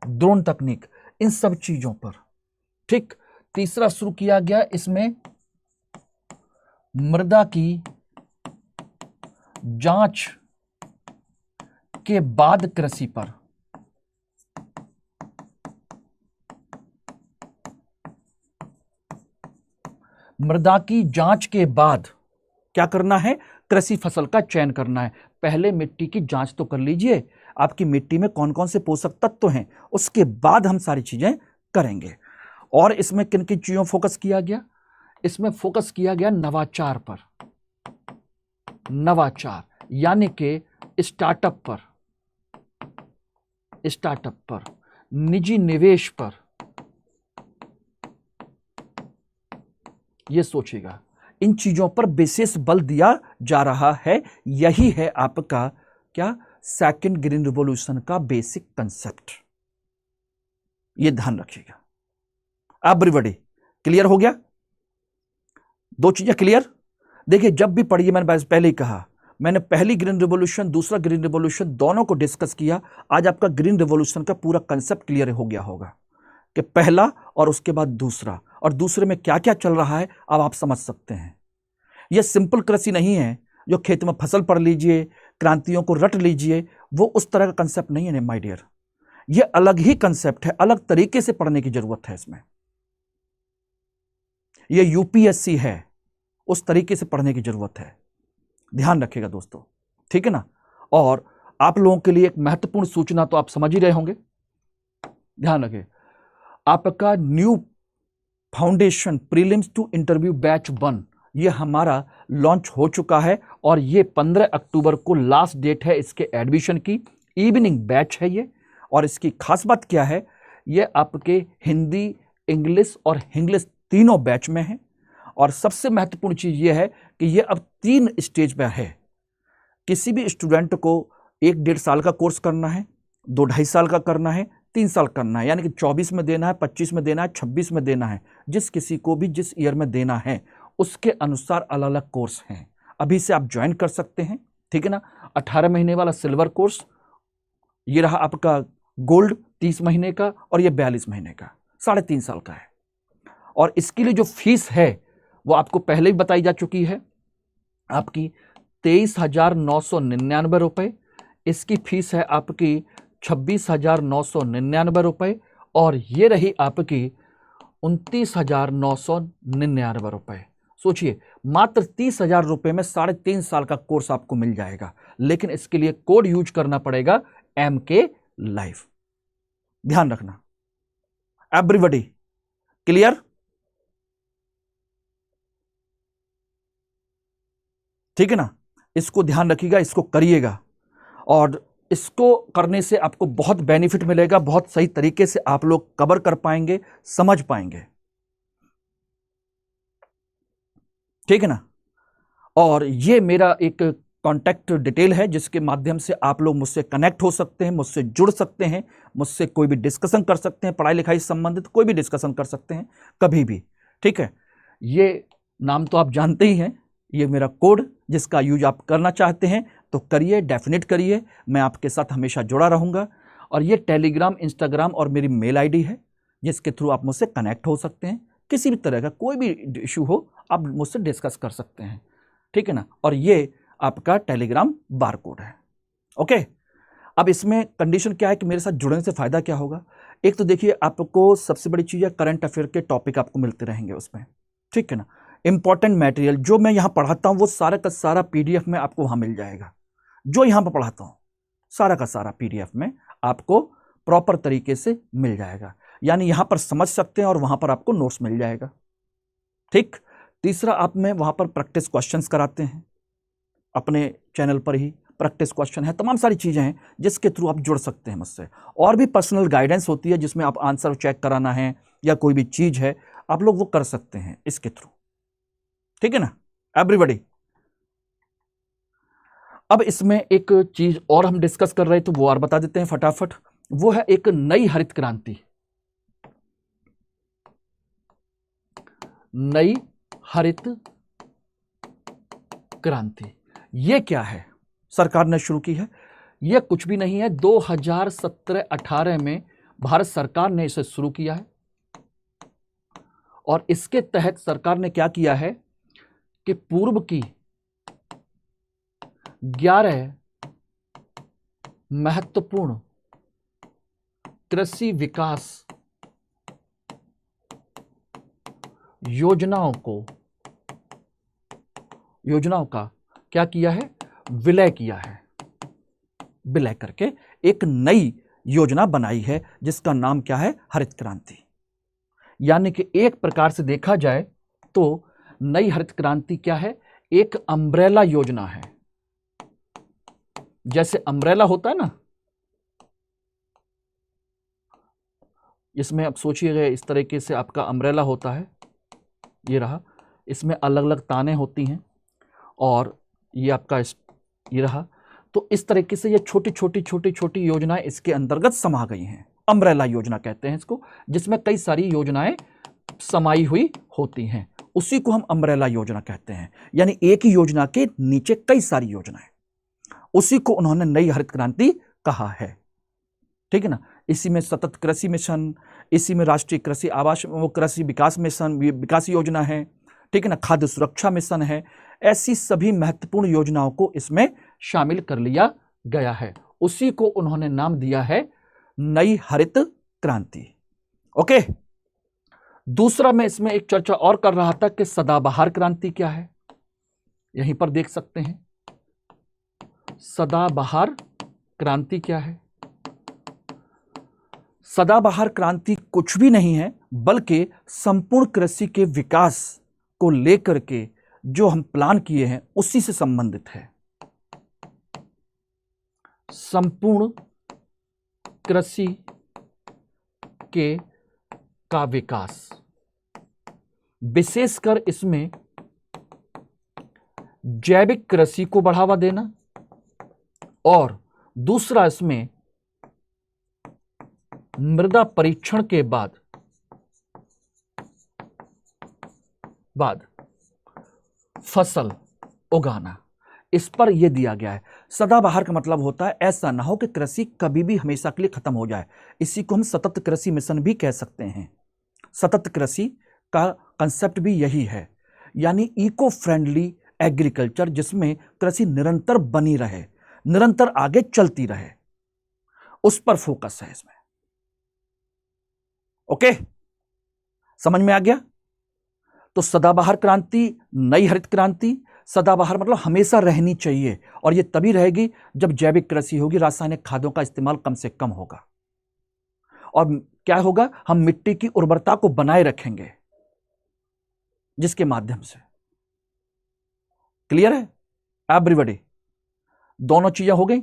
ड्रोन तकनीक, इन सब चीजों पर। ठीक, तीसरा शुरू किया गया इसमें मृदा की जांच के बाद कृषि पर। मृदा की जांच के बाद क्या करना है? कृषि फसल का चयन करना है। पहले मिट्टी की जांच तो कर लीजिए, आपकी मिट्टी में कौन कौन से पोषक तत्व हैं, उसके बाद हम सारी चीजें करेंगे। और इसमें किन किन चीजों फोकस किया गया? इसमें फोकस किया गया नवाचार पर, नवाचार यानी कि स्टार्टअप पर, स्टार्टअप पर, निजी निवेश पर। यह सोचिएगा, इन चीजों पर विशेष बल दिया जा रहा है। यही है आपका क्या? सेकंड ग्रीन रिवॉल्यूशन का बेसिक कंसेप्ट। यह ध्यान रखिएगा। एवरीबॉडी क्लियर हो गया? दो चीजें क्लियर। देखिए, जब भी पढ़िए, मैंने पहले ही कहा, मैंने पहली ग्रीन रिवॉल्यूशन, दूसरा ग्रीन रिवॉल्यूशन, दोनों को डिस्कस किया। आज आपका ग्रीन रिवॉल्यूशन का पूरा कंसेप्ट क्लियर हो गया होगा कि पहला और उसके बाद दूसरा, और दूसरे में क्या क्या चल रहा है, अब आप समझ सकते हैं। यह सिंपल कृषि नहीं है जो खेत में फसल पढ़ लीजिए, क्रांतियों को रट लीजिए, वो उस तरह का कंसेप्ट नहीं है माय डियर। यह अलग ही कंसेप्ट है, अलग तरीके से पढ़ने की जरूरत है इसमें। यह यूपीएससी है, उस तरीके से पढ़ने की जरूरत है। ध्यान रखिएगा दोस्तों, ठीक है ना। और आप लोगों के लिए एक महत्वपूर्ण सूचना तो आप समझ ही रहे होंगे, ध्यान रखिए, आपका new foundation prelims to interview batch 1 ये हमारा लॉन्च हो चुका है और ये 15 अक्टूबर को लास्ट डेट है इसके एडमिशन की। इवनिंग बैच है ये, और इसकी खास बात क्या है, ये आपके हिंदी, इंग्लिश और इंग्लिश तीनों बैच में है। और सबसे महत्वपूर्ण चीज ये है कि ये अब 3 स्टेज पर है। किसी भी स्टूडेंट को 1-1.5 साल का कोर्स करना है, 2-2.5 साल का करना है, 3 साल करना है, यानी कि 24 में देना है, 25 में देना है, 26 में देना है। जिस किसी को भी जिस ईयर में देना है उसके अनुसार अलग अलग कोर्स हैं। अभी से आप ज्वाइन कर सकते हैं, ठीक है ना। 18 महीने वाला सिल्वर कोर्स, ये रहा आपका गोल्ड 30 महीने का, और ये 42 महीने का 3.5 साल का है। और इसके लिए जो फीस है वो आपको पहले ही बताई जा चुकी है, आपकी 23,999 रुपये। इसकी फीस है आपकी 26,999 रुपये, और ये रही आपकी 29,999 रुपये। सोचिए, मात्र 30,000 रुपये में 3.5 साल का कोर्स आपको मिल जाएगा। लेकिन इसके लिए कोड यूज करना पड़ेगा MK Live। ध्यान रखना, एवरीबॉडी क्लियर, ठीक है ना। इसको ध्यान रखिएगा, इसको करिएगा, और इसको करने से आपको बहुत बेनिफिट मिलेगा। बहुत सही तरीके से आप लोग कवर कर पाएंगे, समझ पाएंगे, ठीक है ना। और ये मेरा एक कॉन्टैक्ट डिटेल है जिसके माध्यम से आप लोग मुझसे कनेक्ट हो सकते हैं, मुझसे जुड़ सकते हैं, मुझसे कोई भी डिस्कशन कर सकते हैं, पढ़ाई लिखाई से संबंधित कोई भी डिस्कशन कर सकते हैं कभी भी, ठीक है। ये नाम तो आप जानते ही हैं, ये मेरा कोड जिसका यूज आप करना चाहते हैं तो करिए, डेफिनेट करिए। मैं आपके साथ हमेशा जुड़ा रहूंगा। और ये टेलीग्राम, इंस्टाग्राम और मेरी मेल आईडी है जिसके थ्रू आप मुझसे कनेक्ट हो सकते हैं। किसी भी तरह का कोई भी इशू हो आप मुझसे डिस्कस कर सकते हैं, ठीक है ना। और ये आपका टेलीग्राम बार कोड है, ओके। अब इसमें कंडीशन क्या है कि मेरे साथ जुड़ने से फायदा क्या होगा। एक तो देखिए, आपको सबसे बड़ी चीज़ है करंट अफेयर के टॉपिक आपको मिलते रहेंगे उसमें, ठीक है ना। इंपॉर्टेंट मटेरियल जो मैं यहाँ पढ़ाता हूँ वो सारा का सारा PDF में आपको वहाँ मिल जाएगा। जो यहाँ पर पढ़ाता हूँ सारा का सारा PDF में आपको प्रॉपर तरीके से मिल जाएगा, यानी यहाँ पर समझ सकते हैं और वहाँ पर आपको नोट्स मिल जाएगा, ठीक। तीसरा, आप में वहाँ पर प्रैक्टिस क्वेश्चंस कराते हैं, अपने चैनल पर ही प्रैक्टिस क्वेश्चन है, तमाम सारी चीज़ें हैं जिसके थ्रू आप जुड़ सकते हैं मुझसे। और भी पर्सनल गाइडेंस होती है जिसमें आप आंसर चेक कराना है या कोई भी चीज़ है आप लोग वो कर सकते हैं इसके थ्रू, ठीक है ना एवरीबॉडी। अब इसमें एक चीज और हम डिस्कस कर रहे थे वो और बता देते हैं फटाफट, वो है एक नई हरित क्रांति। नई हरित क्रांति ये क्या है, सरकार ने शुरू की है। ये कुछ भी नहीं है, 2017-18 में भारत सरकार ने इसे शुरू किया है। और इसके तहत सरकार ने क्या किया है कि पूर्व की 11 महत्वपूर्ण कृषि विकास योजनाओं का क्या किया है, विलय किया है। विलय करके एक नई योजना बनाई है जिसका नाम क्या है, हरित क्रांति। यानी कि एक प्रकार से देखा जाए तो नई हरित क्रांति क्या है, एक अम्ब्रेला योजना है। जैसे अम्ब्रेला होता है ना, इसमें आप सोचिएगा इस तरीके से आपका अम्ब्रेला होता है, ये रहा, इसमें अलग अलग ताने होती हैं और ये आपका ये रहा। तो इस तरीके से ये छोटी छोटी योजनाएं इसके अंतर्गत समा गई हैं। अम्ब्रेला योजना कहते हैं इसको, जिसमें कई सारी योजनाएं समाई हुई होती हैं, उसी को हम अम्ब्रेला योजना कहते हैं। यानी एक ही योजना के नीचे कई सारी योजनाएं, उसी को उन्होंने नई हरित क्रांति कहा है, ठीक है ना। इसी में सतत कृषि मिशन, इसी में राष्ट्रीय कृषि आवास वो कृषि विकास मिशन, विकास योजना है, ठीक है ना, खाद्य सुरक्षा मिशन है। ऐसी सभी महत्वपूर्ण योजनाओं को इसमें शामिल कर लिया गया है, उसी को उन्होंने नाम दिया है नई हरित क्रांति, ओके। दूसरा मैं इसमें एक चर्चा और कर रहा था कि सदाबहार क्रांति क्या है। यहीं पर देख सकते हैं। सदाबहार क्रांति क्या है? सदाबहार क्रांति कुछ भी नहीं है बल्कि संपूर्ण कृषि के विकास को लेकर के जो हम प्लान किए हैं उसी से संबंधित है। संपूर्ण कृषि के का विकास, विशेषकर इसमें जैविक कृषि को बढ़ावा देना और दूसरा इसमें मृदा परीक्षण के बाद फसल उगाना, इस पर यह दिया गया है। सदाबहार का मतलब होता है ऐसा ना हो कि कृषि कभी भी हमेशा के लिए खत्म हो जाए। इसी को हम सतत कृषि मिशन भी कह सकते हैं। सतत कृषि का कंसेप्ट भी यही है, यानी इको फ्रेंडली एग्रीकल्चर, जिसमें कृषि निरंतर बनी रहे, निरंतर आगे चलती रहे, उस पर फोकस है इसमें। ओके, समझ में आ गया? तो सदाबहार क्रांति, नई हरित क्रांति। सदाबहार मतलब हमेशा रहनी चाहिए, और यह तभी रहेगी जब जैविक कृषि होगी, रासायनिक खादों का इस्तेमाल कम से कम होगा। और क्या होगा? हम मिट्टी की उर्वरता को बनाए रखेंगे, जिसके माध्यम से, क्लियर है एवरीबॉडी? दोनों चीजें हो गई।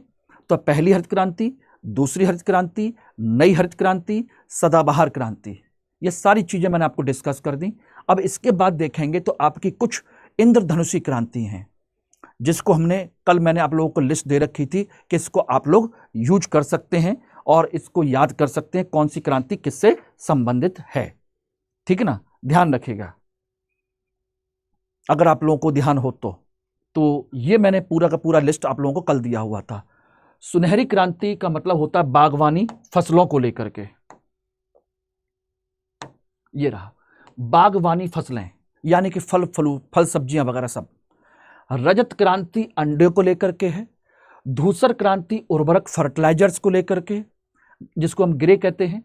तो पहली हरित क्रांति, दूसरी हरित क्रांति, नई हरित क्रांति, सदाबहार क्रांति, ये सारी चीजें मैंने आपको डिस्कस कर दी। अब इसके बाद देखेंगे तो आपकी कुछ इंद्रधनुषी क्रांति हैं, जिसको मैंने मैंने आप लोगों को लिस्ट दे रखी थी कि इसको आप लोग यूज कर सकते हैं और इसको याद कर सकते हैं कौन सी क्रांति किससे संबंधित है। ठीक है ना? ध्यान रखिएगा अगर आप लोगों को ध्यान हो तो ये मैंने पूरा का पूरा लिस्ट आप लोगों को कल दिया हुआ था। सुनहरी क्रांति का मतलब होता है बागवानी, फसलों को लेकर के। ये रहा बागवानी फसलें, यानी कि फल सब्जियां वगैरह सब। रजत क्रांति अंडे को लेकर के है। धूसर क्रांति उर्वरक फर्टिलाइजर्स को लेकर के, जिसको हम ग्रे कहते हैं।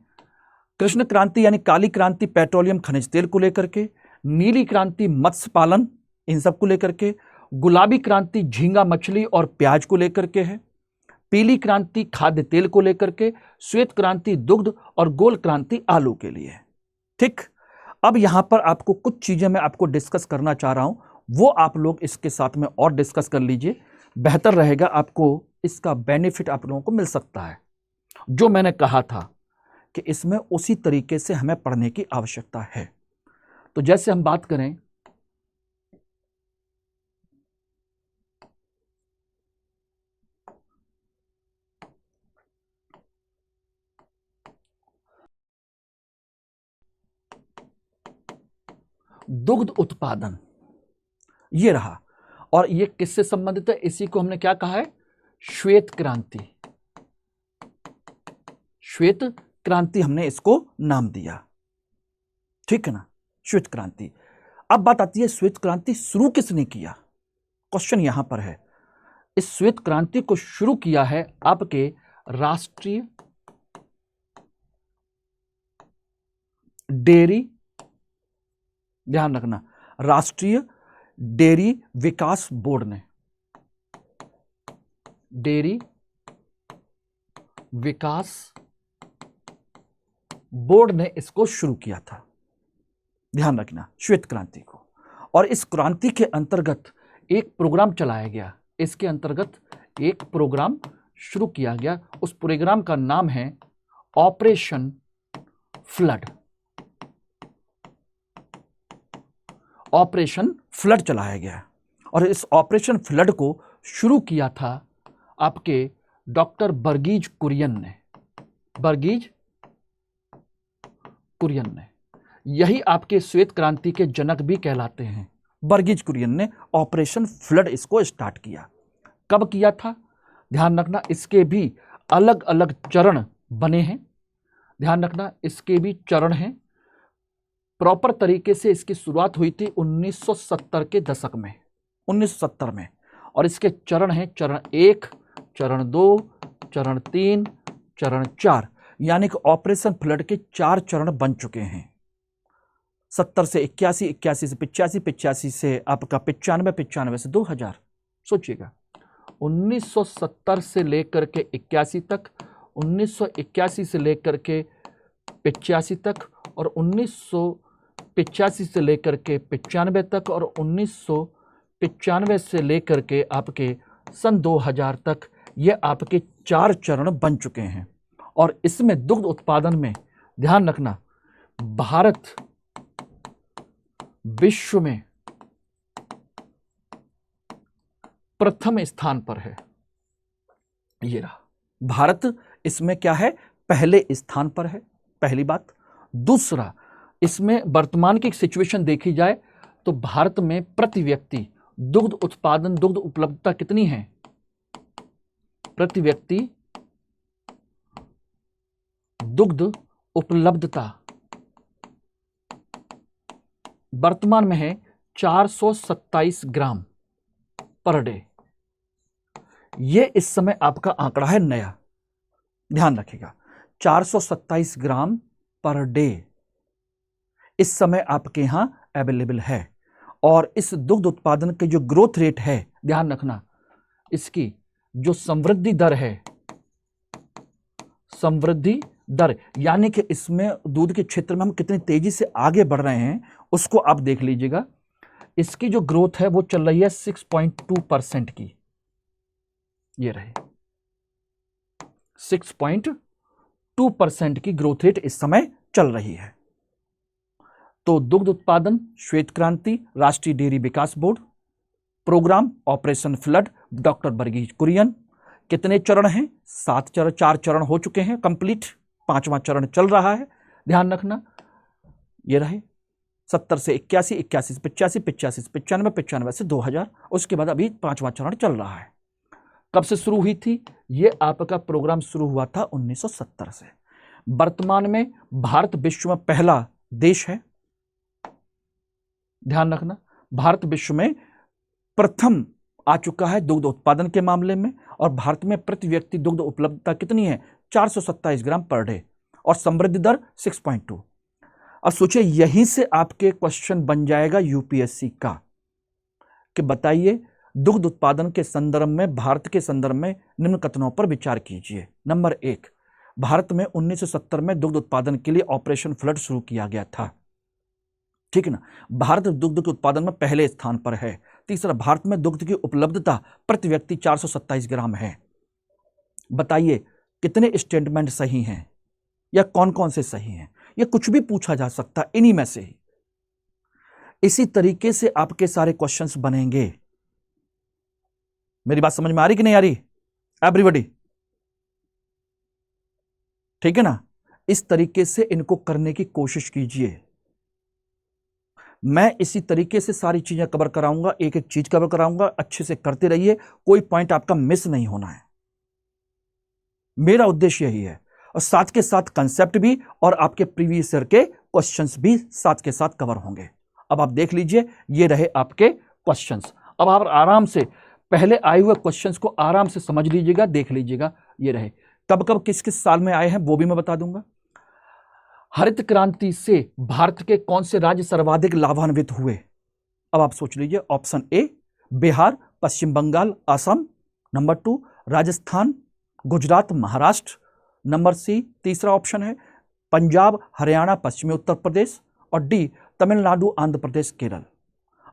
कृष्ण क्रांति यानी काली क्रांति पेट्रोलियम खनिज तेल को लेकर के। नीली क्रांति मत्स्य पालन, इन सब को लेकर के। गुलाबी क्रांति झींगा मछली और प्याज को लेकर के है। पीली क्रांति खाद्य तेल को लेकर के। श्वेत क्रांति दुग्ध और गोल क्रांति आलू के लिए। ठीक, अब यहां पर आपको कुछ चीजें मैं आपको डिस्कस करना चाह रहा हूं, वो आप लोग इसके साथ में और डिस्कस कर लीजिए, बेहतर रहेगा, आपको इसका बेनिफिट आप लोगों को मिल सकता है। जो मैंने कहा था कि इसमें उसी तरीके से हमें पढ़ने की आवश्यकता है। तो जैसे हम बात करें दुग्ध उत्पादन, ये रहा, और ये किससे संबंधित है? इसी को हमने क्या कहा है? श्वेत क्रांति। श्वेत क्रांति हमने इसको नाम दिया। ठीक है ना? श्वेत क्रांति। अब बात आती है श्वेत क्रांति शुरू किसने किया? क्वेश्चन यहां पर है। इस श्वेत क्रांति को शुरू किया है आपके राष्ट्रीय डेयरी, ध्यान रखना, राष्ट्रीय डेयरी विकास बोर्ड ने। डेयरी विकास बोर्ड ने इसको शुरू किया था, ध्यान रखना, श्वेत क्रांति को। और इस क्रांति के अंतर्गत एक प्रोग्राम चलाया गया। इसके अंतर्गत एक प्रोग्राम शुरू किया गया। उस प्रोग्राम का नाम है ऑपरेशन फ्लड। ऑपरेशन फ्लड चलाया गया, और इस ऑपरेशन फ्लड को शुरू किया था आपके डॉक्टर वर्गीज कुरियन ने। वर्गीज कुरियन ने, यही आपके श्वेत क्रांति के जनक भी कहलाते हैं। वर्गीज कुरियन ने ऑपरेशन फ्लड इसको स्टार्ट किया। कब किया था? ध्यान रखना, इसके भी अलग अलग चरण बने हैं। ध्यान रखना, इसके भी चरण हैं। प्रॉपर तरीके से इसकी शुरुआत हुई थी 1970 के दशक में, 1970 में। और इसके चरण हैं, चरण 1, चरण 2, चरण 3, चरण 4, यानी कि ऑपरेशन फ्लड के 4 चरण बन चुके हैं। 70 से 81, 81 से 85, 85 से आपका 95, 95 से 2000। सोचिएगा 1970 से लेकर के 81 तक, 1981 से लेकर के 85 तक, और 1985 से लेकर के 95 तक, और 1995 से लेकर के आपके सन 2000 तक, ये आपके 4 चरण बन चुके हैं। और इसमें दुग्ध उत्पादन में ध्यान रखना, भारत विश्व में प्रथम स्थान पर है। ये रहा, भारत इसमें क्या है, पहले स्थान पर है, पहली बात। दूसरा, इसमें वर्तमान की सिचुएशन देखी जाए तो भारत में प्रति व्यक्ति दुग्ध उत्पादन, दुग्ध उपलब्धता कितनी है? प्रति व्यक्ति दुग्ध उपलब्धता वर्तमान में है 427 ग्राम पर डे। ये इस समय आपका आंकड़ा है नया, ध्यान रखिएगा, 427 ग्राम पर डे इस समय आपके यहां अवेलेबल है। और इस दुग्ध उत्पादन के जो ग्रोथ रेट है, ध्यान रखना, इसकी जो समृद्धि दर है, समृद्धि दर यानी कि इसमें दूध के क्षेत्र में हम कितनी तेजी से आगे बढ़ रहे हैं उसको आप देख लीजिएगा। इसकी जो ग्रोथ है वो चल रही है 6.2% की। ये रहे 6.2% की ग्रोथ रेट इस समय चल रही है। तो दुग्ध उत्पादन श्वेत क्रांति, राष्ट्रीय डेयरी विकास board programme operation flood, doctor Verghese Kurien. कितने चरण हैं? 7 चरण, 4 चरण हो चुके हैं कंप्लीट, 5वां चरण चल रहा है, ध्यान रखना। ये रहे 70 से 81, 81 से 85, 85 से 95, 95 से 2000। उसके बाद अभी 5वां चरण चल रहा है। कब से शुरू हुई थी? ये आपका प्रोग्राम शुरू हुआ था 1970 से। वर्तमान में भारत विश्व में पहला देश है, ध्यान रखना, भारत विश्व में प्रथम आ चुका है दुग्ध उत्पादन के मामले में। और भारत में प्रति व्यक्ति दुग्ध उपलब्धता कितनी है? 427 ग्राम पर डे, और समृद्धि दर 6.2। अब सोचिए, यहीं से आपके क्वेश्चन बन जाएगा यूपीएससी का कि बताइए दुग्ध उत्पादन के संदर्भ में, भारत के संदर्भ में निम्न कथनों पर विचार कीजिए। नंबर 1, भारत में 1970 में दुग्ध उत्पादन के लिए ऑपरेशन फ्लड शुरू किया गया था, ठीक है ना। भारत दुग्ध के उत्पादन में पहले स्थान पर है। तीसरा, भारत में दुग्ध की उपलब्धता प्रति व्यक्ति 427 ग्राम है। बताइए कितने स्टेटमेंट सही हैं या कौन कौन से सही हैं? ये कुछ भी पूछा जा सकता है इन्हीं में से ही। इसी तरीके से आपके सारे क्वेश्चंस बनेंगे। मेरी बात समझ में आ रही कि नहीं आ रही एवरीबॉडी? ठीक है ना। इस तरीके से इनको करने की कोशिश कीजिए। मैं इसी तरीके से सारी चीजें कवर कराऊंगा, एक एक चीज कवर कराऊंगा, अच्छे से करते रहिए, कोई पॉइंट आपका मिस नहीं होना है। मेरा उद्देश्य यही है। और साथ के साथ कंसेप्ट भी और आपके प्रीवियस ईयर के क्वेश्चंस भी साथ के साथ कवर होंगे। अब आप देख लीजिए, ये रहे आपके क्वेश्चंस। अब आप आराम से पहले आए हुए क्वेश्चंस को आराम से समझ लीजिएगा, देख लीजिएगा। ये रहे कब कब किस किस साल में आए हैं वो भी मैं बता दूंगा। हरित क्रांति से भारत के कौन से राज्य सर्वाधिक लाभान्वित हुए? अब आप सोच लीजिए। Option A Bihar, Pashchim Bangal, Assam. Number 2 Rajasthan, Gujarat, Maharashtra. Number C तीसरा ऑप्शन है पंजाब, हरियाणा, पश्चिमी उत्तर प्रदेश। और डी तमिलनाडु, आंध्र प्रदेश, केरल।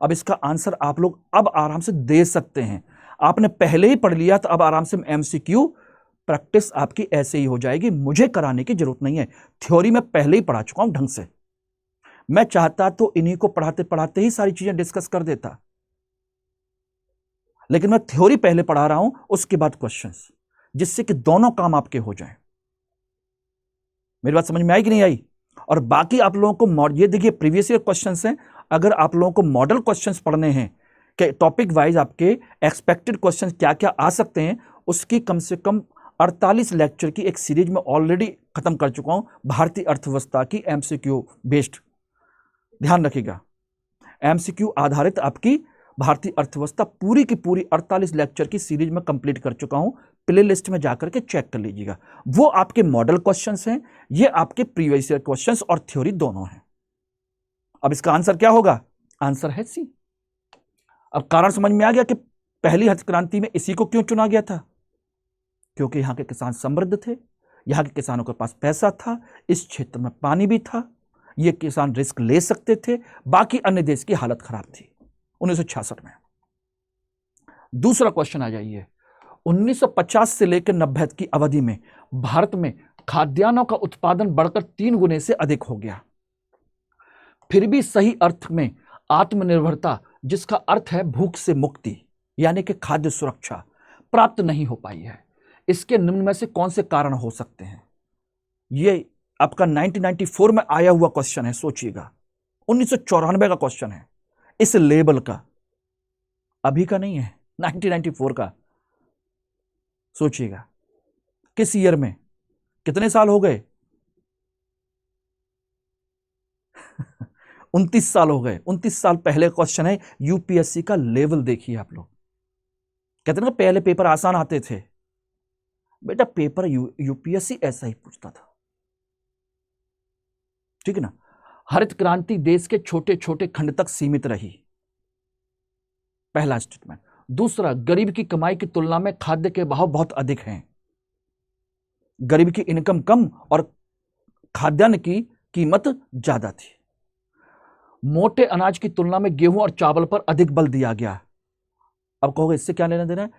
अब इसका आंसर आप लोग अब आराम से दे सकते हैं। आपने पहले ही पढ़ लिया तो अब आराम से एमसीक्यू प्रैक्टिस आपकी ऐसे ही हो जाएगी, मुझे कराने की जरूरत नहीं है। थ्योरी में पहले ही पढ़ा चुका हूं ढंग से। मैं चाहता तो इन्हीं को पढ़ाते पढ़ाते ही सारी चीजें डिस्कस कर देता, लेकिन मैं थ्योरी पहले पढ़ा रहा हूं, उसके बाद क्वेश्चंस, जिससे कि दोनों काम आपके हो जाएं। मेरी बात समझ में आई कि नहीं आई? और बाकी आप लोगों को ये देखिए प्रीवियस ईयर क्वेश्चंस हैं। अगर आप लोगों को मॉडल क्वेश्चंस पढ़ने हैं कि टॉपिक वाइज आपके एक्सपेक्टेड क्वेश्चंस क्या क्या आ सकते हैं, उसकी कम से कम 48 लेक्चर की एक सीरीज में ऑलरेडी खत्म कर चुका हूं, भारतीय अर्थव्यवस्था की एमसीक्यू बेस्ड। ध्यान रखिएगा, एमसीक्यू आधारित आपकी भारतीय अर्थव्यवस्था पूरी की पूरी 48 लेक्चर की सीरीज में कंप्लीट कर चुका हूं। प्ले लिस्ट में जाकर के चेक कर लीजिएगा। वो आपके मॉडल क्वेश्चंस हैं, ये आपके प्रीवियस ईयर क्वेश्चंस और थ्योरी दोनों हैं। अब इसका आंसर क्या होगा? आंसर है सी। अब कारण समझ में आ गया कि पहली हरित क्रांति में इसी को क्यों चुना गया था? क्योंकि यहां के किसान समृद्ध थे, यहां के किसानों के पास पैसा था, इस क्षेत्र में पानी भी था, ये किसान रिस्क ले सकते थे, बाकी अन्य देश की हालत खराब थी 1966 में। दूसरा क्वेश्चन आ जाइए, 1950 से लेकर 90 की अवधि में भारत में खाद्यान्नों का उत्पादन बढ़कर 3 गुने से अधिक हो गया, फिर भी सही अर्थ में आत्मनिर्भरता, जिसका अर्थ है भूख से मुक्ति यानी कि खाद्य सुरक्षा, प्राप्त नहीं हो पाई है। इसके निम्न में से कौन से कारण हो सकते हैं? यह आपका 1994 में आया हुआ क्वेश्चन है, सोचिएगा। 1994 का क्वेश्चन है, इस लेवल का, अभी का नहीं है, 1994 का। सोचिएगा किस ईयर में, कितने साल हो गए? 29 साल हो गए। 29 साल पहले क्वेश्चन है। यूपीएससी का लेवल देखिए आप लोग। कहते हैं ना पहले पेपर आसान आते थे, बेटा पेपर यूपीएससी ऐसा ही पूछता था, ठीक है ना। हरित क्रांति देश के छोटे छोटे खंड तक सीमित रही, पहला स्टेटमेंट। दूसरा, गरीब की कमाई की तुलना में खाद्य के भाव बहुत अधिक हैं, गरीब की इनकम कम और खाद्यान्न की कीमत ज्यादा थी। मोटे अनाज की तुलना में गेहूं और चावल पर अधिक बल दिया गया। अब कहोगे इससे क्या लेना देना है?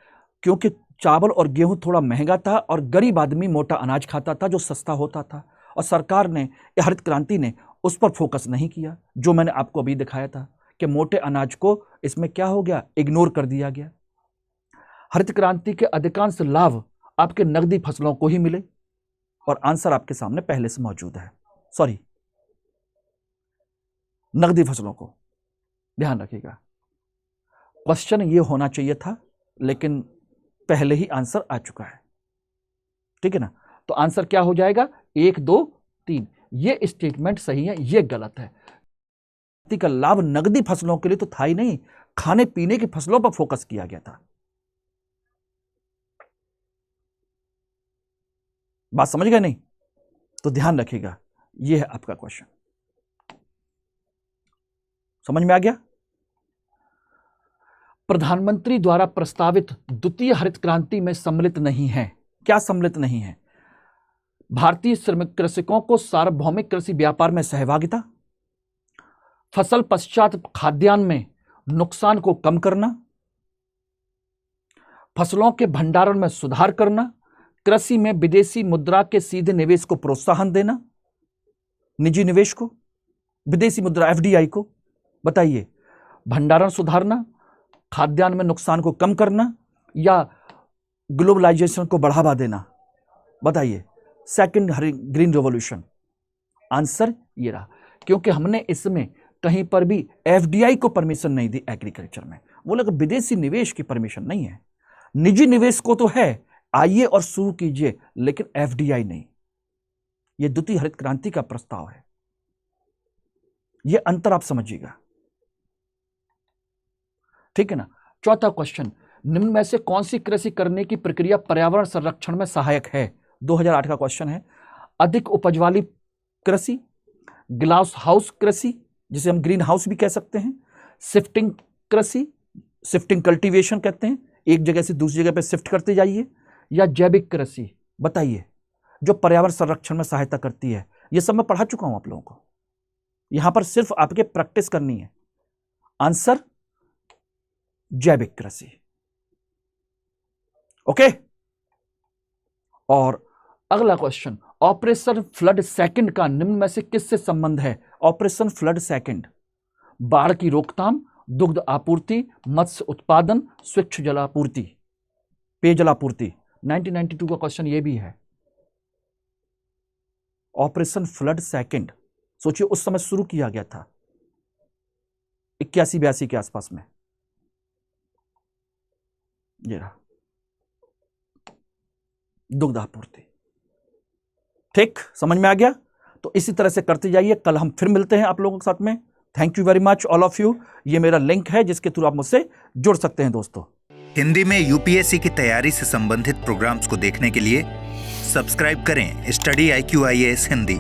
क्योंकि चावल और गेहूं थोड़ा महंगा था और गरीब आदमी मोटा अनाज खाता था जो सस्ता होता था, और सरकार ने, हरित क्रांति ने उस पर फोकस नहीं किया, जो मैंने आपको अभी दिखाया था कि मोटे अनाज को इसमें क्या हो गया, इग्नोर कर दिया गया। हरित क्रांति के अधिकांश लाभ आपके नकदी फसलों को ही मिले, और आंसर आपके सामने पहले से मौजूद है। सॉरी, नकदी फसलों को ध्यान रखिएगा। क्वेश्चन ये होना चाहिए था, लेकिन पहले ही आंसर आ चुका है, ठीक है ना। तो आंसर क्या हो जाएगा? 1, 2, 3। ये स्टेटमेंट सही है, ये गलत है। का लाभ नकदी फसलों के लिए तो था ही नहीं, खाने पीने की फसलों पर फोकस किया गया था। बात समझ गए नहीं? तो ध्यान रखिएगा, यह है आपका क्वेश्चन। समझ में आ गया? प्रधानमंत्री द्वारा प्रस्तावित द्वितीय हरित क्रांति में सम्मिलित नहीं है। क्या सम्मिलित नहीं है? भारतीय श्रमिक कृषकों को सार्वभौमिक कृषि व्यापार में सहभागिता, फसल पश्चात खाद्यान्न में नुकसान को कम करना, फसलों के भंडारण में सुधार करना, कृषि में विदेशी मुद्रा के सीधे निवेश को प्रोत्साहन देना, निजी निवेश को, विदेशी मुद्रा एफडीआई को। बताइए, भंडारण सुधारना, खाद्यान्न में नुकसान को कम करना, या ग्लोबलाइजेशन को बढ़ावा देना? बताइए, सेकंड ग्रीन रेवोल्यूशन। आंसर ये रहा, क्योंकि हमने इसमें कहीं पर भी एफडीआई को परमिशन नहीं दी एग्रीकल्चर में। बोले कि विदेशी निवेश की परमिशन नहीं है, निजी निवेश को तो है, आइए और शुरू कीजिए, लेकिन एफडीआई नहीं। यह द्वितीय हरित क्रांति का प्रस्ताव है, यह अंतर आप समझिएगा, ठीक है ना। चौथा क्वेश्चन, निम्न में से कौन सी कृषि करने की प्रक्रिया पर्यावरण संरक्षण में सहायक है? 2008 का क्वेश्चन है। अधिक उपज वाली कृषि, ग्लास हाउस कृषि जिसे हम ग्रीन हाउस भी कह सकते हैं, शिफ्टिंग कृषि, शिफ्टिंग कल्टीवेशन कहते हैं, एक जगह से दूसरी जगह पे शिफ्ट करते जाइए, या जैविक कृषि? बताइए, जो पर्यावरण संरक्षण में सहायता करती है। यह सब मैं पढ़ा चुका हूं आप लोगों को, यहां पर सिर्फ आपके प्रैक्टिस करनी है। आंसर जैविक कृषि, ओके। और अगला क्वेश्चन, ऑपरेशन फ्लड सेकंड का निम्न में से किससे संबंध है? ऑपरेशन फ्लड सेकंड, बाढ़ की रोकथाम, दुग्ध आपूर्ति, मत्स्य उत्पादन, स्वच्छ जलापूर्ति, पेयजलापूर्ति। 1992 का क्वेश्चन ये भी है। ऑपरेशन फ्लड सेकंड, सोचिए उस समय शुरू किया गया था 81-82 के आसपास में। ये रहा दुग्ध आपूर्ति, ठीक, समझ में आ गया? तो इसी तरह से करते जाइए। कल हम फिर मिलते हैं आप लोगों के साथ में। Thank you very much all of you. ये मेरा लिंक है जिसके थ्रू आप मुझसे जुड़ सकते हैं दोस्तों। हिंदी में यूपीएससी की तैयारी से संबंधित प्रोग्राम्स को देखने के लिए सब्सक्राइब करें स्टडी IQ IAS हिंदी।